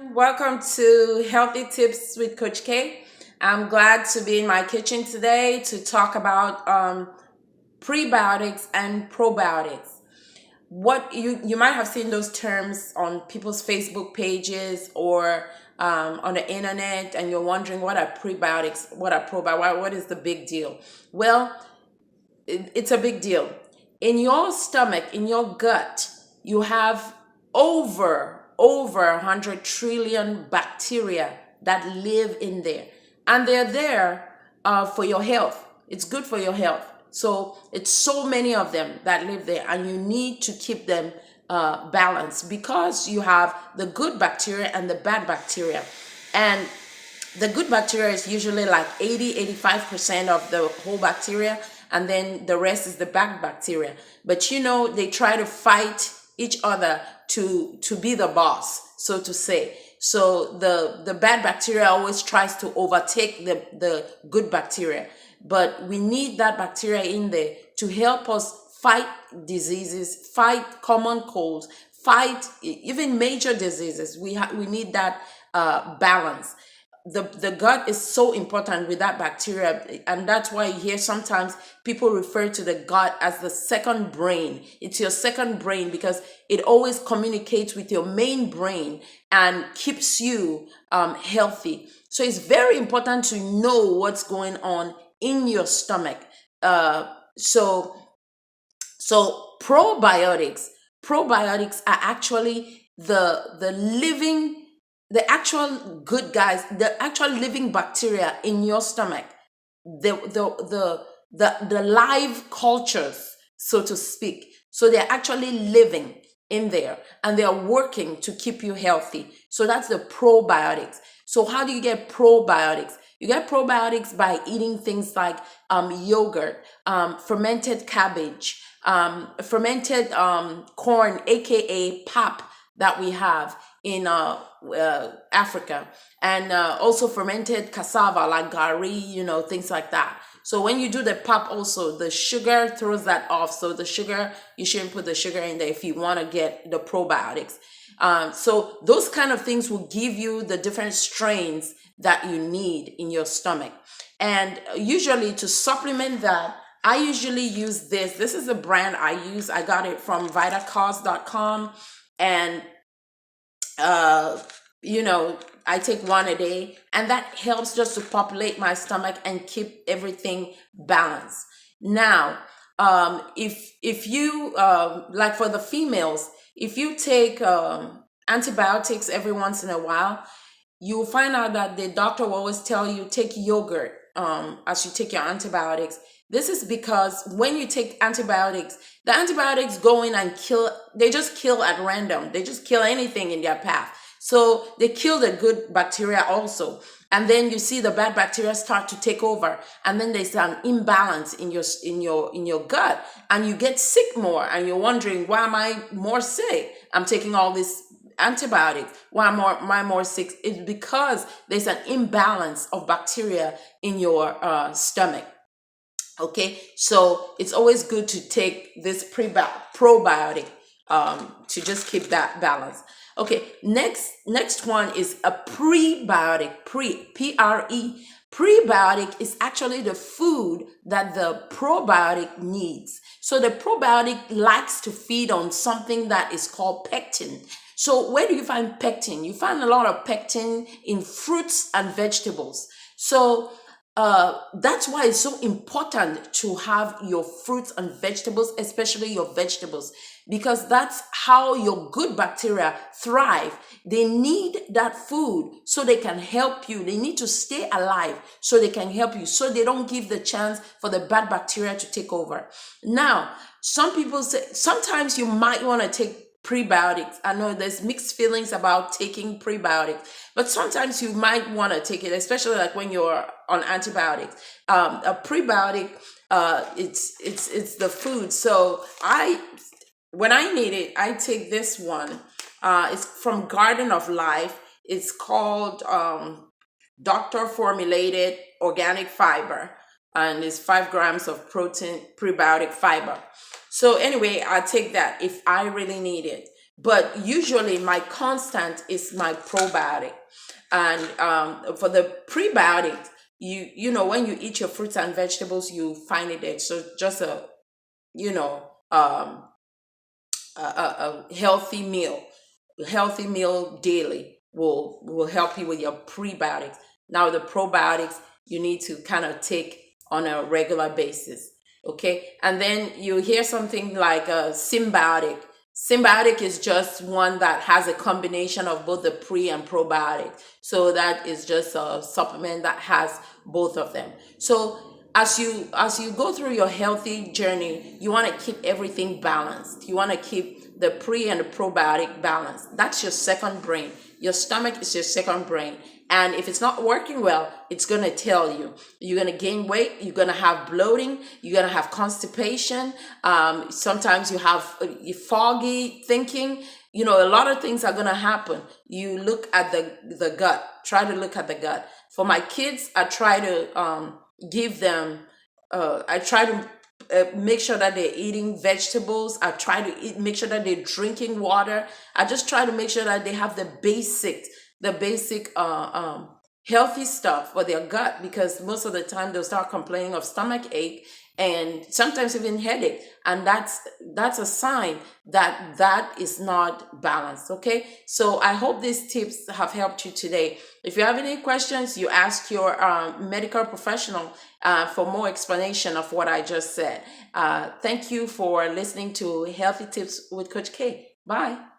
Welcome to Healthy Tips with Coach K. I'm glad to be in my kitchen today to talk about prebiotics and probiotics. What you might have seen those terms on people's Facebook pages or on the internet, and you're wondering what are prebiotics, what are probiotics, what is the big deal? Well, it's a big deal. In your stomach, in your gut, you have over 100 trillion bacteria that live in there, and they're there for your health. It's good for your health. So it's so many of them that live there, and you need to keep them balanced because you have the good bacteria and the bad bacteria. And the good bacteria is usually like 85% of the whole bacteria, and then the rest is the bad bacteria. But they try to fight each other to be the boss, so to say. So the bad bacteria always tries to overtake the good bacteria, but we need that bacteria in there to help us fight diseases, fight common colds, fight even major diseases. We need that balance. The gut is so important with that bacteria, and that's why you hear sometimes people refer to the gut as the second brain. It's your second brain because it always communicates with your main brain and keeps you healthy. So it's very important to know what's going on in your stomach. So probiotics are actually the actual good guys, the actual living bacteria in your stomach, the live cultures, so to speak. So they're actually living in there and they're working to keep you healthy. So that's the probiotics. So how do you get probiotics? You get probiotics by eating things like yogurt, fermented cabbage, fermented corn, aka pap, that we have in Africa, and also fermented cassava like gari, things like that. So when you do the pap, also the sugar throws that off. So the sugar, you shouldn't put the sugar in there if you want to get the probiotics. So those kind of things will give you the different strains that you need in your stomach. And usually to supplement that, I usually use this. This is the brand I use. I got it from vitacause.com. And I take one a day, and that helps just to populate my stomach and keep everything balanced. Now, if you like for the females, if you take antibiotics every once in a while, you'll find out that the doctor will always tell you take yogurt as you take your antibiotics. This is because when you take antibiotics, the antibiotics go in and they just kill at random. They just kill anything in their path. So they kill the good bacteria also. And then you see the bad bacteria start to take over. And then there's an imbalance in your gut. And you get sick more. And you're wondering, why am I more sick? I'm taking all this antibiotics. Why am I more sick? It's because there's an imbalance of bacteria in your stomach. Okay, so it's always good to take this probiotic to just keep that balance. Okay, next one is a prebiotic. Pre prebiotic is actually the food that the probiotic needs. So the probiotic likes to feed on something that is called pectin. So where do you find pectin? You find a lot of pectin in fruits and vegetables. So that's why it's so important to have your fruits and vegetables, especially your vegetables, because that's how your good bacteria thrive. They need that food so they can help you. They need to stay alive so they can help you, so they don't give the chance for the bad bacteria to take over. Now, some people say sometimes you might want to take prebiotics. I know there's mixed feelings about taking prebiotics, but sometimes you might want to take it, especially like when you're on antibiotics. A prebiotic, it's the food. So when I need it, I take this one. It's from Garden of Life. It's called doctor formulated organic fiber, and it's 5 grams of protein prebiotic fiber. So anyway, I take that if I really need it. but usually my constant is my probiotic. And for the prebiotic, you know, when you eat your fruits and vegetables, you find it there. So just a, you know, a healthy meal daily will help you with your prebiotics. Now the probiotics you need to kind of take on a regular basis. Okay, and then you hear something like a symbiotic. Symbiotic is just one that has a combination of both the pre and probiotic. So that is just a supplement that has both of them. So as you go through your healthy journey, you want to keep everything balanced. You want to keep the pre and the probiotic balanced. That's your second brain. Your stomach is your second brain. And if it's not working well, it's going to tell you. You're going to gain weight. You're going to have bloating. You're going to have constipation. Sometimes you have foggy thinking. You know, a lot of things are going to happen. You look at the gut. Try to look at the gut. For my kids, I try to give them, I try to make sure that they're eating vegetables. I try to make sure that they're drinking water. I just try to make sure that they have the basic healthy stuff for their gut, because most of the time they'll start complaining of stomach ache and sometimes even headache, and that's a sign that that is not balanced. Okay, so I hope these tips have helped you today. If you have any questions, you ask your medical professional for more explanation of what I just said. Thank you for listening to Healthy Tips with Coach K. Bye.